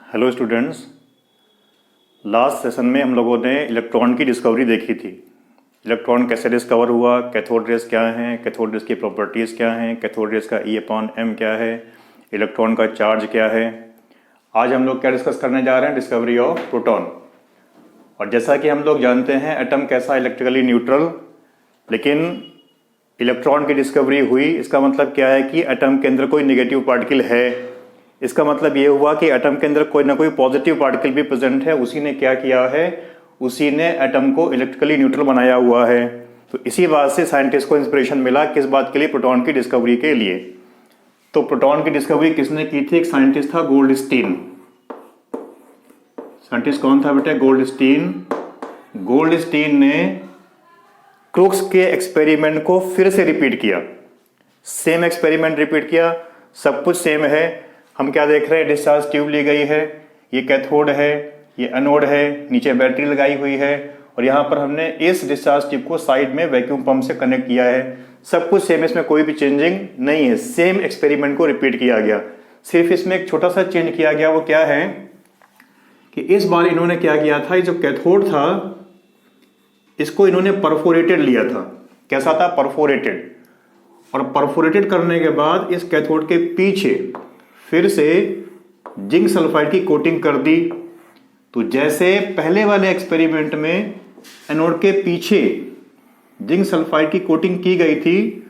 Hello students. Last session में हम लोगों ने इलेक्ट्रॉन की डिस्कवरी देखी थी। इलेक्ट्रॉन कैसे डिस्कवर हुआ, कैथोड रेज क्या हैं, कैथोड रेज की प्रॉपर्टीज़ क्या हैं, कैथोड रेज का E/m क्या है, इलेक्ट्रॉन का चार्ज क्या है। आज हम लोग क्या डिस्कस करने जा रहे हैं? Discovery of proton. और जैसा कि हम लोग जानते हैं एटम कैसा इलेक्ट्रिकली न्यूट्रल, लेकिन इलेक्ट्रॉन की डिस्कवरी हुई, इसका मतलब क्या है कि एटम के अंदर कोई नेगेटिव पार्टिकल है। इसका मतलब ये हुआ कि एटम के अंदर कोई ना कोई पॉजिटिव पार्टिकल भी प्रेजेंट है। उसी ने क्या किया है, उसी ने एटम को इलेक्ट्रिकली न्यूट्रल बनाया हुआ है। तो इसी बात से साइंटिस्ट को इंस्पिरेशन मिला, किस बात के लिए? प्रोटॉन की डिस्कवरी के लिए। तो प्रोटॉन की डिस्कवरी किसने की थी? एक साइंटिस्ट था, गोल्डस्टीन। साइंटिस्ट कौन था बेटा? गोल्डस्टीन। गोल्डस्टीन ने क्रूक्स के एक्सपेरिमेंट को फिर से रिपीट किया। सेम एक्सपेरिमेंट रिपीट किया, सब कुछ सेम है। हम क्या देख रहे हैं? डिस्चार्ज ट्यूब ली गई है, ये कैथोड है, ये एनोड है, नीचे बैटरी लगाई हुई है, और यहाँ पर हमने इस डिस्चार्ज ट्यूब को साइड में वैक्यूम पंप से कनेक्ट किया है। सब कुछ सेम, इसमें कोई भी चेंजिंग नहीं है। सेम एक्सपेरिमेंट को रिपीट किया गया, सिर्फ इसमें एक छोटा सा चेंज किया गया। वो क्या है कि इस बार इन्होंने क्या किया था, ये जो कैथोड था इसको इन्होंने परफोरेटेड लिया था। कैसा था? परफोरेटेड। और परफोरेटेड करने के बाद इस कैथोड के पीछे फिर से जिंक सल्फाइड की कोटिंग कर दी। तो जैसे पहले वाले एक्सपेरिमेंट में एनोड के पीछे जिंक सल्फाइड की कोटिंग की गई थी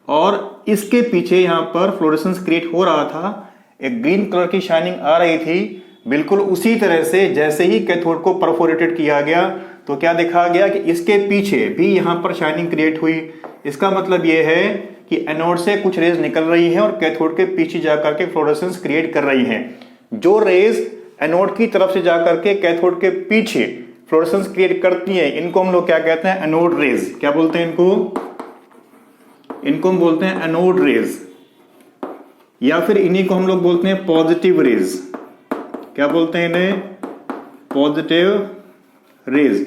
और इसके पीछे यहां पर फ्लोरेसेंस क्रिएट हो रहा था, एक ग्रीन कलर की शाइनिंग आ रही थी, बिल्कुल उसी तरह से जैसे ही कैथोड को परफोरेटेड किया गया तो क्या देखा गया कि इसके पीछे भी यहां पर शाइनिंग क्रिएट हुई। इसका मतलब यह है कि एनोड से कुछ रेज निकल रही हैं और कैथोड के पीछे जाकर के फ्लोरेसेंस क्रिएट कर रही हैं। जो रेज एनोड की तरफ से जाकर के कैथोड के पीछे फ्लोरेसेंस क्रिएट करती हैं, इनको हम लोग क्या कहते हैं? Anode raise. क्या बोलते हैं इनको? इनको हम बोलते हैं एनोड रेज, या फिर इन्हीं को हम लोग बोलते हैं पॉजिटिव रेज। क्या बोलते हैं इन्हें? Positive rays.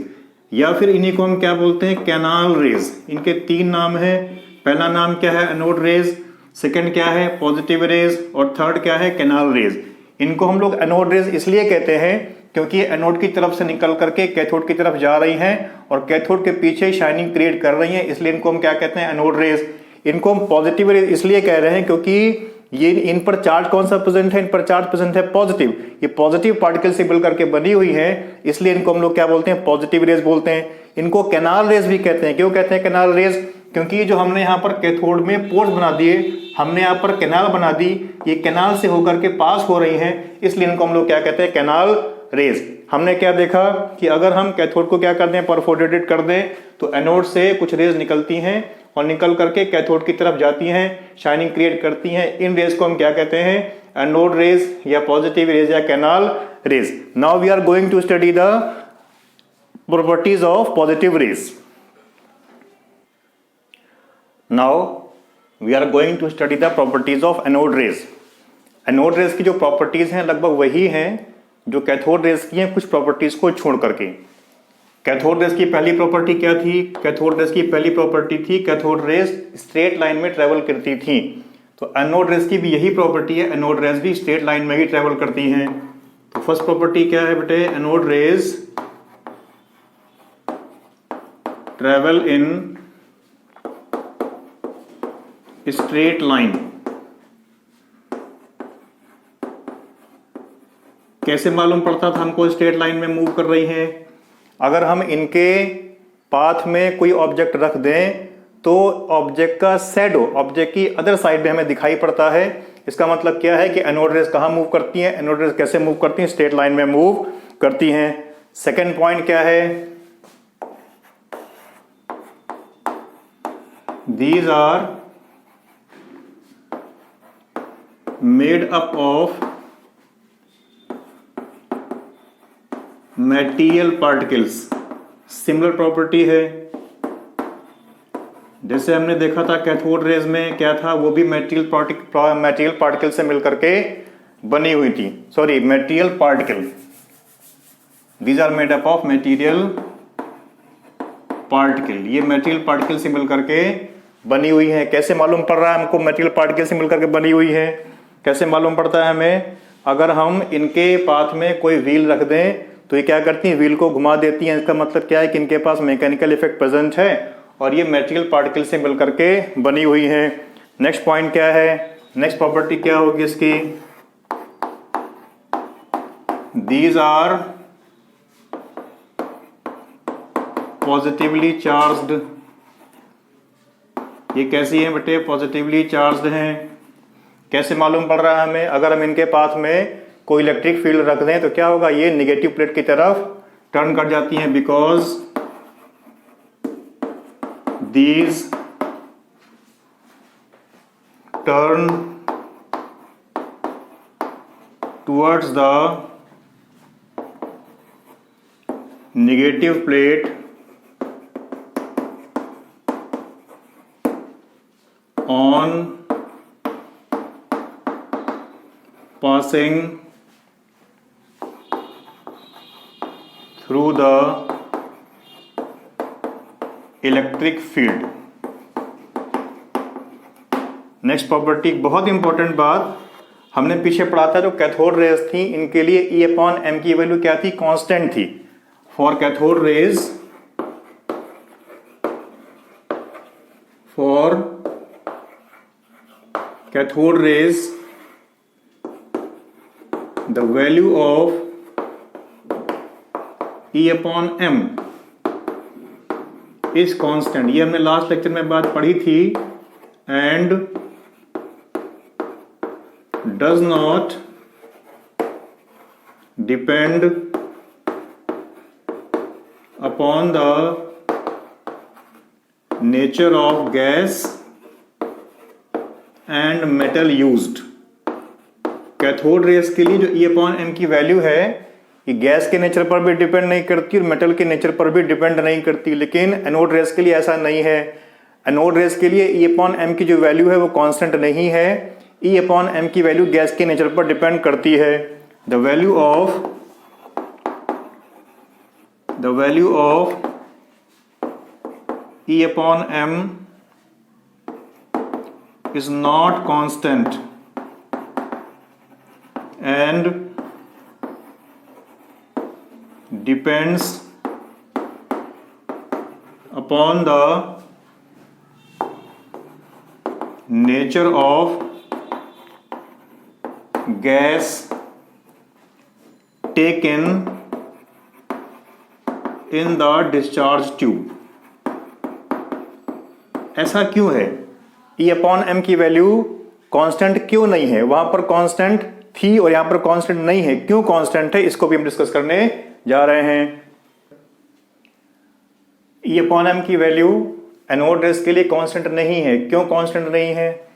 या फिर इन्हीं को हम क्या बोलते हैं? Canal raise. इनके तीन नाम है। पहला नाम क्या है? एनोड रेज, सेकंड क्या है? पॉजिटिव रेज, और थर्ड क्या है? Canal raise. इनको हम लोग एनोड रेज इसलिए कहते हैं क्योंकि एनोड की तरफ से निकल करके कैथोड की तरफ जा रही हैं और कैथोड के पीछे शाइनिंग क्रिएट कर रही हैं, इसलिए इनको हम क्या कहते हैं? Anode raise. इनको हम पॉजिटिव रेज इसलिए कह रहे हैं क्योंकि ये इन पर चार्ज कौन सा प्रेजेंट है? इन पर चार्ज प्रेजेंट है पॉजिटिव। ये पॉजिटिव पार्टिकल से मिल करके बनी हुई है, इसलिए इनको हम लोग क्या बोलते हैं? पॉजिटिव रेज बोलते हैं। इनको कैनाल रेज भी कहते हैं। क्यों कहते हैं कैनाल रेज? क्योंकि जो हमने यहाँ पर कैथोड में पोर्स बना दिए, हमने यहाँ पर कैनाल बना दी, ये कैनाल से होकर के पास हो रही हैं, इसलिए इनको हम लोग क्या कहते हैं? Canal raise. हमने क्या देखा कि अगर हम कैथोड को क्या कर दें? परफोरेटेड कर दें, तो एनोड से कुछ रेज निकलती हैं और निकल करके कैथोड की तरफ जाती हैं, शाइनिंग क्रिएट करती हैं। इन रेज को हम क्या कहते हैं? एनोड रेज या पॉजिटिव रेज या canal rays. Now we are going to study the properties of positive rays. Now we are going to study the properties of anode rays. Anode rays की जो properties हैं लगभग वही हैं जो cathode rays की हैं, कुछ प्रॉपर्टीज को छोड़ करके। कैथोड रेज की पहली प्रॉपर्टी क्या थी? कैथोड रेज की पहली प्रॉपर्टी थी कैथोड रेज स्ट्रेट लाइन में ट्रेवल करती थी। तो एनोड रेज की भी यही प्रॉपर्टी है, एनोड रेज भी स्ट्रेट लाइन में ही ट्रेवल करती हैं। तो फर्स्ट प्रॉपर्टी क्या है बेटे? Anode rays travel in straight line. कैसे मालूम पड़ता था हमको स्ट्रेट लाइन में मूव कर रही हैं? अगर हम इनके पाथ में कोई ऑब्जेक्ट रख दें तो ऑब्जेक्ट का शैडो ऑब्जेक्ट की अदर साइड में हमें दिखाई पड़ता है। इसका मतलब क्या है कि एनोड रेज कहाँ मूव करती हैं? एनोड रेज कैसे मूव करती हैं? स्ट्रेट लाइन में मूव करती हैं। सेकेंड पॉइंट क्या है? These are made up of material particles. Similar property है, जैसे हमने देखा था कैथोड रेज में क्या था, वो भी मेटीरियल पार्टिकल से मिलकर के बनी हुई थी। Sorry, material particle. These are made up of material particle. ये मेटीरियल पार्टिकल से मिलकर के बनी हुई है। कैसे मालूम पड़ रहा है हमको मेटीरियल पार्टिकल से मिलकर के बनी हुई है? कैसे मालूम पड़ता है हमें? अगर हम इनके पाथ में कोई व्हील रख दें तो ये क्या करती हैं, व्हील को घुमा देती हैं। इसका मतलब क्या है कि इनके पास मैकेनिकल इफेक्ट प्रेजेंट है और ये मैटेरियल पार्टिकल से मिल करके बनी हुई है। नेक्स्ट पॉइंट क्या है, नेक्स्ट प्रॉपर्टी क्या होगी इसकी, दीज आर पॉजिटिवली चार्ज्ड। ये कैसी है बेटे, पॉजिटिवली चार्ज्ड हैं। कैसे मालूम पड़ रहा है हमें, अगर हम इनके पाथ में कोई इलेक्ट्रिक फील्ड रख दें तो क्या होगा, ये निगेटिव प्लेट की तरफ टर्न कर जाती हैं, because these turn towards the negative plate on passing through the electric field। Next property, बहुत इंपॉर्टेंट बात, हमने पीछे पढ़ा था जो कैथोड रेज थी इनके लिए E/m की वैल्यू क्या थी, कांस्टेंट थी। For cathode rays, cathode rays the value of E/m is constant। ये हमने लास्ट लेक्चर में बात पढ़ी थी। and does not depend upon the nature of gas and metal used. Cathode rays के लिए जो E/m की वैल्यू है ये गैस के नेचर पर भी डिपेंड नहीं करती और मेटल के नेचर पर भी डिपेंड नहीं करती, लेकिन एनोड रेस के लिए ऐसा नहीं है। एनोड रेस के लिए E/m की जो वैल्यू है वो कांस्टेंट नहीं है, E/m की वैल्यू गैस के नेचर पर डिपेंड करती है। The value of E/m is not constant and depends upon the nature of gas taken in the discharge tube। ऐसा क्यों है, E/m की वैल्यू कांस्टेंट क्यों नहीं है, वहां पर कांस्टेंट थी और यहां पर कांस्टेंट नहीं है, क्यों कांस्टेंट है, इसको भी हम डिस्कस करने जा रहे हैं। E/m की वैल्यू एनोड रेस के लिए कांस्टेंट नहीं है। क्यों कांस्टेंट नहीं है,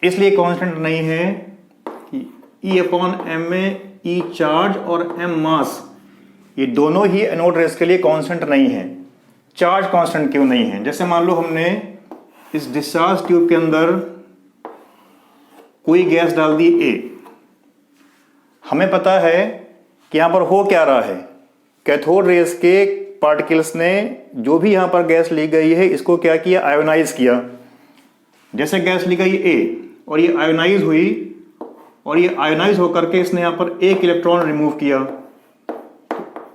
इसलिए कांस्टेंट नहीं है कि E/m में E चार्ज और m मास ये दोनों ही एनोड रेस के लिए कांस्टेंट नहीं है। चार्ज कांस्टेंट क्यों नहीं है, जैसे मान लो हमने इस डिस्चार्ज ट्यूब के अंदर कोई गैस डाल दी A, हमें पता है कि यहां पर हो क्या रहा है, कैथोड रेस के पार्टिकल्स ने जो भी यहां पर गैस ली गई है इसको क्या किया, आयोनाइज किया। जैसे गैस ली गई A और ये आयोनाइज हुई और ये आयोनाइज होकर के इसने यहां पर एक इलेक्ट्रॉन रिमूव किया,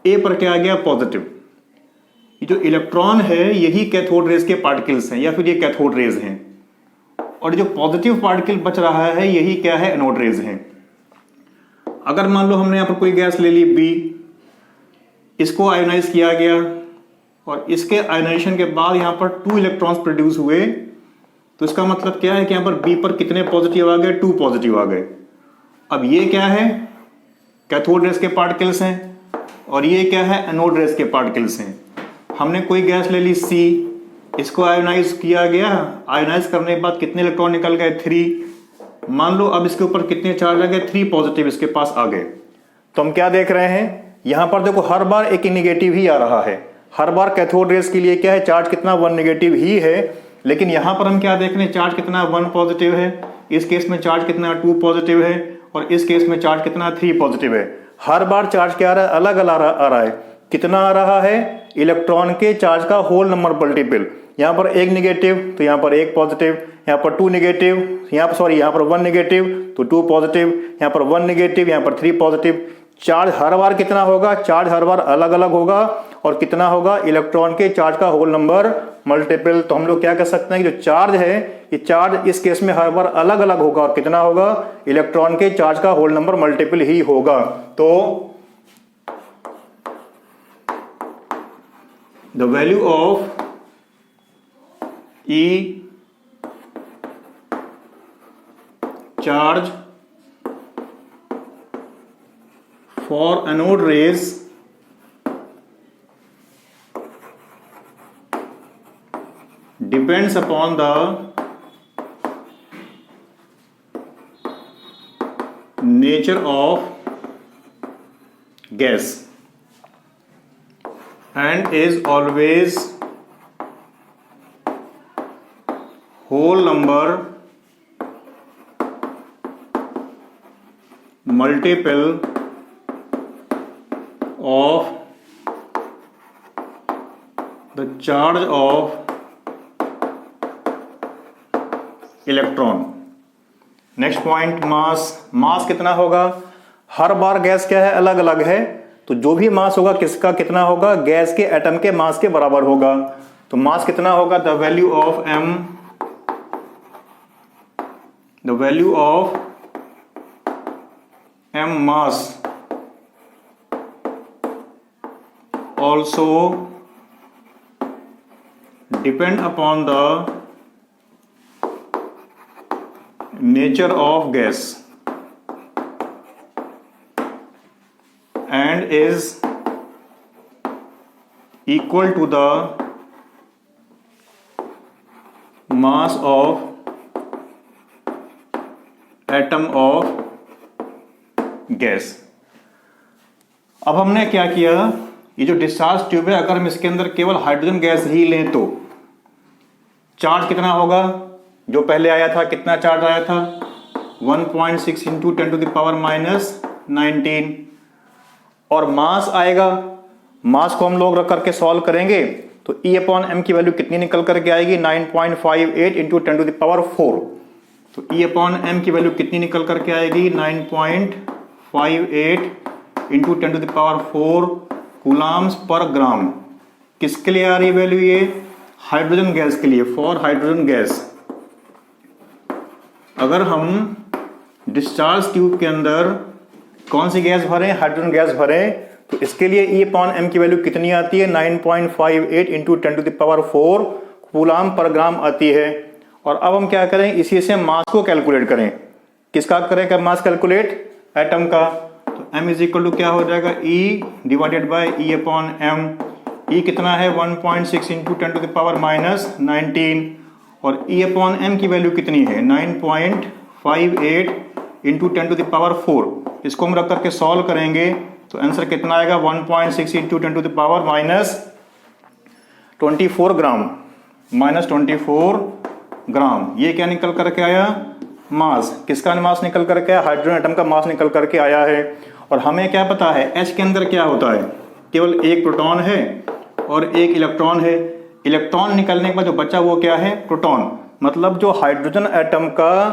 A पर क्या आ गया, पॉजिटिव। ये जो इलेक्ट्रॉन है यही कैथोड रेस के पार्टिकल्स हैं या फिर ये कैथोड रेज हैं, और जो पॉजिटिव पार्टिकल बच रहा है यही क्या है, एनोड रेज हैं। अगर मान लो हमने यहां पर कोई गैस ले ली B, इसको आयोनाइज किया गया और इसके आयोनाइजेशन के बाद यहां पर 2 इलेक्ट्रॉन्स प्रोड्यूस हुए, तो इसका मतलब क्या है कि यहां पर B पर कितने पॉजिटिव आ गए, 2 पॉजिटिव आ गए। अब ये क्या है, कैथोड रेस के पार्टिकल्स हैं और ये क्या है, एनोड रेस के पार्टिकल्स हैं। हमने कोई गैस ले ली C, इसको आयोनाइज किया गया, आयोनाइज करने के बाद कितने इलेक्ट्रॉन निकल गए, 3। मान लो अब इसके ऊपर कितने चार्ज आ गए, 3 पॉजिटिव इसके पास आ गए। तो हम क्या देख रहे हैं, यहां पर देखो हर बार एक नेगेटिव ही आ रहा है, हर बार कैथोड रेस के लिए क्या है, चार्ज कितना 1 नेगेटिव ही है, लेकिन यहां पर हम क्या देख रहे हैं, चार्ज कितना 1 पॉजिटिव है, इस केस में चार्ज कितना 2 पॉजिटिव है और इस केस में चार्ज कितना 3 पॉजिटिव है। हर बार चार्ज क्या आ रहा है, अलग अलग आ रहा है। कितना आ रहा है, इलेक्ट्रॉन के चार्ज का होल नंबर मल्टीपल। यहां पर एक नेगेटिव तो यहां पर एक पॉजिटिव, यहाँ पर 2 नेगेटिव, यहाँ पर 1 नेगेटिव तो 2 पॉजिटिव, यहाँ पर 1 नेगेटिव, यहाँ पर 3 पॉजिटिव। चार्ज हर बार कितना होगा? चार्ज हर बार अलग अलग होगा और कितना होगा? इलेक्ट्रॉन के चार्ज का होल नंबर मल्टीपल। तो हम लोग क्या कह सकते हैं कि जो चार्ज है ये चार्ज इस केस में हर बार अलग अलग होगा और कितना होगा? इलेक्ट्रॉन के चार्ज का होल नंबर मल्टीपल ही होगा। तो the value of E charge for anode rays depends upon the nature of gas and is always whole number multiple of the charge of electron. Next point, mass कितना होगा? हर बार gas क्या है? अलग अलग है, तो जो भी मास होगा किसका कितना होगा? गैस के एटम के मास के बराबर होगा। तो मास कितना होगा? The value of m, the value of m mass also depend upon the nature of gas and is equal to the mass of atom of gas. अब हमने क्या किया, ये जो डिस्चार्ज ट्यूब है अगर हम इसके अंदर केवल हाइड्रोजन गैस ही लें तो चार्ज कितना होगा? जो पहले आया था कितना चार्ज आया था? 1.6 इंटू 10 टू द पावर -19। और मास आएगा, मास को हम लोग रख करके सॉल्व करेंगे तो E/m की वैल्यू कितनी निकल करके आएगी? 9.58 इंटू 10 टू द पावर 4। तो E/m की वैल्यू कितनी निकल करके आएगी? 9.58 into 10 to the power 4 coulombs per gram. किसके लिए आ रही वैल्यू? ये हाइड्रोजन गैस के लिए, फॉर हाइड्रोजन गैस। अगर हम डिस्चार्ज ट्यूब के अंदर कौन सी गैस भरें? हाइड्रोजन गैस भरें, तो इसके लिए E/m की वैल्यू कितनी आती है? 9.58 into 10 to the power 4 coulomb पर ग्राम आती है। और अब हम क्या करें? इसी से मास को कैलकुलेट करें। किसका करें मास कैलकुलेट? एटम का। तो m इज इक्वल टू क्या हो जाएगा? E divided by E/m। E कितना है? 1.6 इंटू 10 टू द पावर -19 और E/m की वैल्यू कितनी है? 9.58 इंटू 10 टू द पावर 4। इसको हम रख करके सॉल्व करेंगे तो आंसर कितना आएगा? 1.6 इंटू 10 टू द पावर -24 ग्राम, -24 ग्राम। ये क्या निकल करके आया? मास। किसका मास निकल करके आया? हाइड्रोजन एटम का मास निकल करके आया है। और हमें क्या पता है H के अंदर क्या होता है? केवल एक प्रोटॉन है और एक इलेक्ट्रॉन है। इलेक्ट्रॉन निकलने के बाद जो बचा वो क्या है? प्रोटॉन। मतलब जो हाइड्रोजन एटम का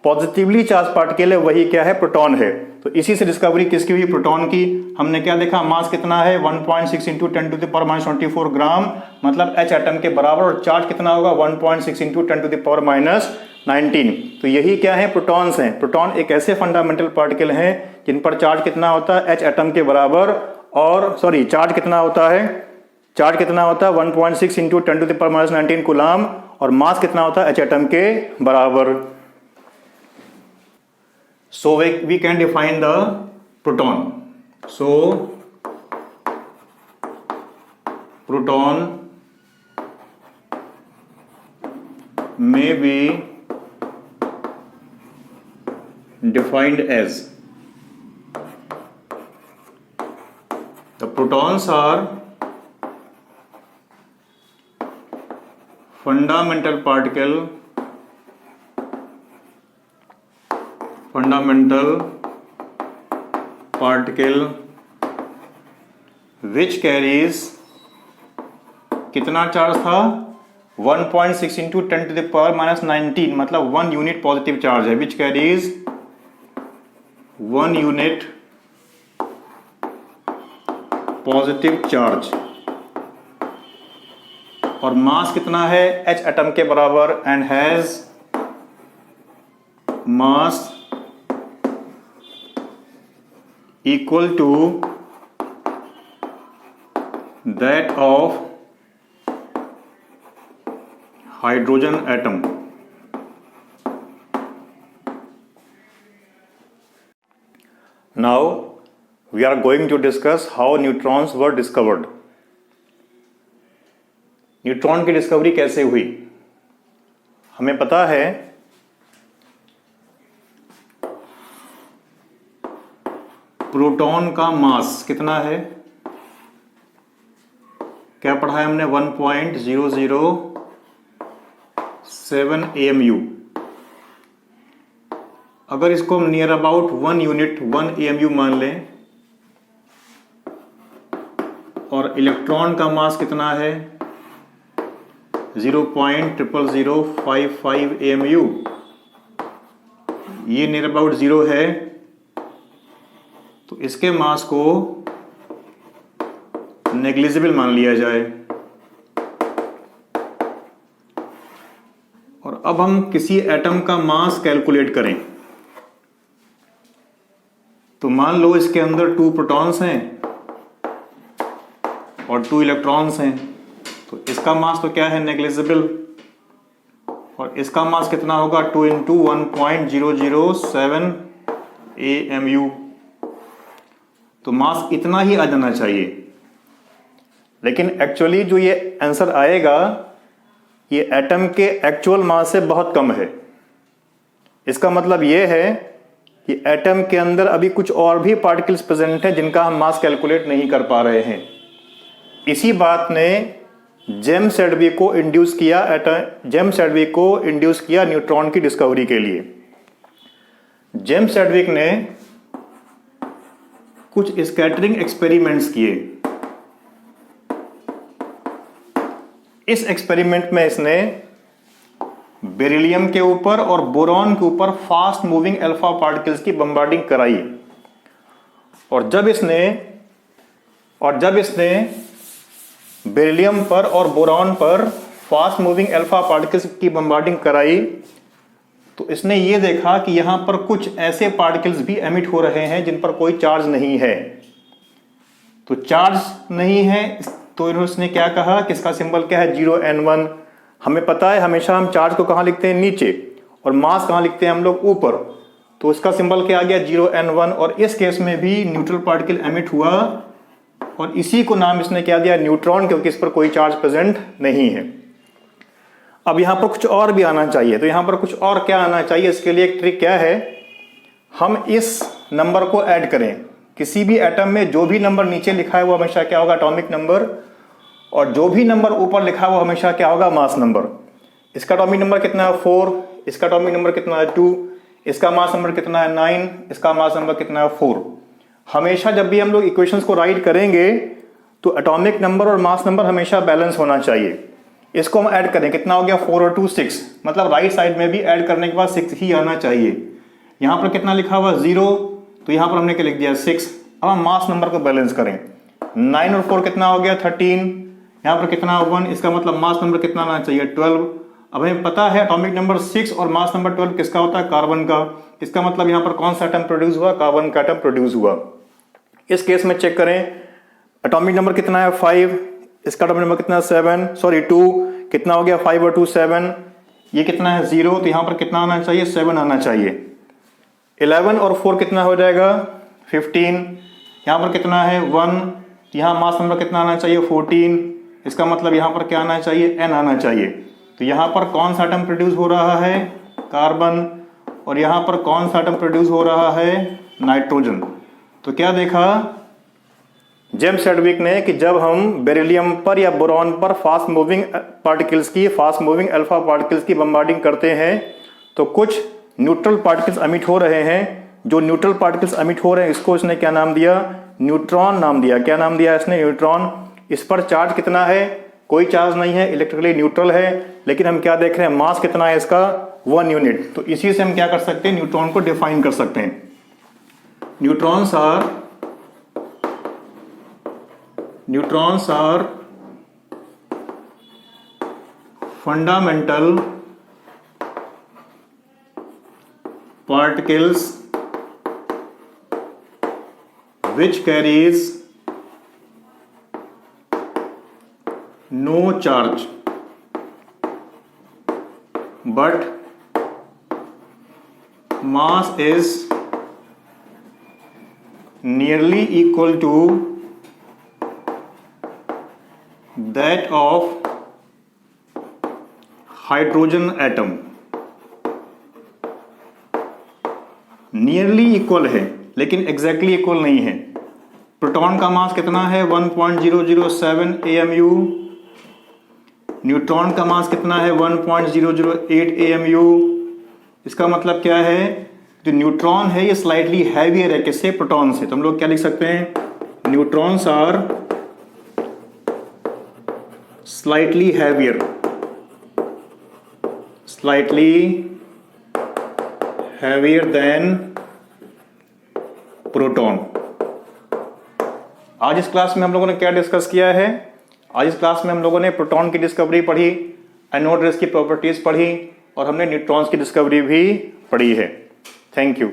पॉजिटिवली चार्ज पार्टिकल है वही क्या है? प्रोटॉन है। तो इसी से डिस्कवरी किसकी हुई? प्रोटॉन की। हमने क्या देखा? मास कितना है? 1.6 इंटू 10 टू द पावर -24 ग्राम, मतलब H एटम के बराबर। और चार्ज कितना होगा? 1.6 इंटू 10 टू द पावर -19। तो यही क्या है? प्रोटॉन्स हैं। प्रोटॉन एक ऐसे फंडामेंटल पार्टिकल हैं जिन पर चार्ज कितना होता है? H एटम के बराबर। और चार्ज कितना होता है? चार्ज कितना होता है? 1.6 into 10 to the power -19 coulomb. और मास कितना होता है? H एटम के बराबर। So we can define the proton. So proton may be defined as, the protons are fundamental particle which carries कितना चार्ज था? 1.6 इंटू 10⁻⁻19 मतलब 1 यूनिट पॉजिटिव चार्ज है, which carries 1 unit positive charge, और mass कितना है H atom के बराबर, and has mass equal to that of hydrogen atom. Now we are going to discuss how neutrons were discovered. Neutron की discovery कैसे हुई? हमें पता है प्रोटॉन का मास कितना है, क्या पढ़ा है हमने, 1.007 AMU। अगर इसको हम नियर अबाउट 1 यूनिट 1 AMU मान लें, और इलेक्ट्रॉन का मास कितना है 0.00055 AMU, ये नियर अबाउट 0 है, तो इसके मास को नेग्लिजिबल मान लिया जाए। और अब हम किसी एटम का मास कैलकुलेट करें, तो मान लो इसके अंदर 2 प्रोटॉन्स हैं और 2 इलेक्ट्रॉन्स हैं, तो इसका मास तो क्या है नेग्लिजिबल, और इसका मास कितना होगा 2 इंटू 1.007 AMU, तो मास इतना ही आ जाना चाहिए। लेकिन एक्चुअली जो ये आंसर आएगा ये एटम के एक्चुअल मास से बहुत कम है। इसका मतलब ये है कि एटम के अंदर अभी कुछ और भी पार्टिकल्स प्रेजेंट हैं जिनका हम मास कैलकुलेट नहीं कर पा रहे हैं। इसी बात ने जेम्स सेडविक को इंड्यूस किया न्यूट्रॉन की डिस्कवरी के लिए। जेम्स सेडविक ने कुछ स्कैटरिंग एक्सपेरिमेंट्स किए। इस एक्सपेरिमेंट में इसने बेरिलियम के ऊपर और बोरॉन के ऊपर फास्ट मूविंग अल्फा पार्टिकल्स की बम्बार्डिंग कराई, और जब इसने बेरिलियम पर और बोरॉन पर फास्ट मूविंग अल्फा पार्टिकल्स की बम्बार्डिंग कराई, तो इसने ये देखा कि यहां पर कुछ ऐसे पार्टिकल्स भी एमिट हो रहे हैं जिन पर कोई चार्ज नहीं है। तो चार्ज नहीं है तो इन्होंने क्या कहा कि इसका सिंबल क्या है 0n1। हमें पता है हमेशा हम चार्ज को कहां लिखते हैं नीचे, और मास कहां लिखते हैं हम लोग ऊपर, तो इसका सिंबल क्या आ गया 0n1। और इस केस में भी न्यूट्रल पार्टिकल एमिट हुआ, और इसी को नाम इसने क्या दिया न्यूट्रॉन, क्योंकि इस पर कोई चार्ज प्रेजेंट नहीं है। अब यहां पर कुछ और भी आना चाहिए, तो यहां पर कुछ और क्या आना चाहिए, इसके लिए एक ट्रिक क्या है, हम इस नंबर को ऐड करें। किसी भी एटम में जो भी नंबर नीचे लिखा है वो हमेशा क्या होगा एटॉमिक नंबर, और जो भी नंबर ऊपर लिखा है वो हमेशा क्या होगा मास नंबर। इसका एटॉमिक नंबर कितना है 4, इसका एटॉमिक नंबर कितना है 2, इसका मास नंबर कितना है 9, इसका मास नंबर कितना है 4। हमेशा जब भी हम लोग इक्वेशंस को राइट करेंगे तो एटॉमिक नंबर और मास नंबर हमेशा बैलेंस होना चाहिए। इसको हम ऐड करें, कितना हो गया 4 और 2 6, मतलब राइट साइड में भी ऐड करने के बाद 6 ही आना चाहिए। यहां पर कितना लिखा हुआ 0, तो यहां पर हमने क्या लिख दिया 6। अब हम मास नंबर को बैलेंस करें, 9 और 4 कितना हो गया 13, यहां पर कितना 1, इसका मतलब मास नंबर कितना आना चाहिए 12। अब हमें पता है एटॉमिक नंबर 6 और मास नंबर 12 किसका होता है कार्बन का, इसका मतलब यहां पर कौन सा एटम प्रोड्यूस हुआ, कार्बन का एटम प्रोड्यूस हुआ। इस केस में चेक करें, एटॉमिक नंबर कितना है 5, इसका एटॉमिक नंबर कितना है 2, कितना हो गया 5 और 2 7, ये कितना है 0, तो यहां पर कितना आना चाहिए 7 आना चाहिए। 11 और 4 कितना हो जाएगा 15, यहां पर कितना है 1, यहां मास नंबर कितना आना चाहिए 14, इसका मतलब यहां पर क्या आना चाहिए n आना चाहिए। तो यहां पर कौन सा एटम प्रोड्यूस हो रहा है कार्बन, और यहां पर कौन सा एटम प्रोड्यूस हो रहा है नाइट्रोजन। तो क्या देखा जेम्स सेडविक ने कि जब हम बेरिलियम पर या बोरॉन पर फास्ट मूविंग अल्फा पार्टिकल्स की बम्बार्डिंग करते हैं तो कुछ न्यूट्रल पार्टिकल्स एमिट हो रहे हैं। जो न्यूट्रल पार्टिकल्स एमिट हो रहे हैं इसको इसने क्या नाम दिया न्यूट्रॉन नाम दिया। क्या नाम दिया इसने न्यूट्रॉन। इस पर चार्ज कितना है कोई चार्ज नहीं है, इलेक्ट्रिकली न्यूट्रल है, लेकिन हम क्या देख रहे हैं, मास कितना है इसका, 1 यूनिट। तो इसी से हम क्या कर सकते हैं, न्यूट्रॉन को डिफाइन कर सकते हैं। Neutrons are fundamental particles which carries no charge but mass is nearly equal to that of hydrogen atom. Nearly equal है लेकिन एग्जैक्टली इक्वल नहीं है। प्रोटॉन का मास कितना है, 1.007 AMU। न्यूट्रॉन का मास कितना है, 1.008 AMU। इसका मतलब क्या है, जो न्यूट्रॉन है ये स्लाइटली हैवियर है किससे, प्रोटॉन से। तो हम लोग क्या लिख सकते हैं, neutrons are slightly heavier, slightly heavier than proton। आज इस क्लास में हम लोगों ने क्या डिस्कस किया है, आज इस क्लास में हम लोगों ने प्रोटॉन की डिस्कवरी पढ़ी, एनोड रेस की प्रॉपर्टीज पढ़ी और हमने न्यूट्रॉन्स की डिस्कवरी भी पढ़ी है। Thank you.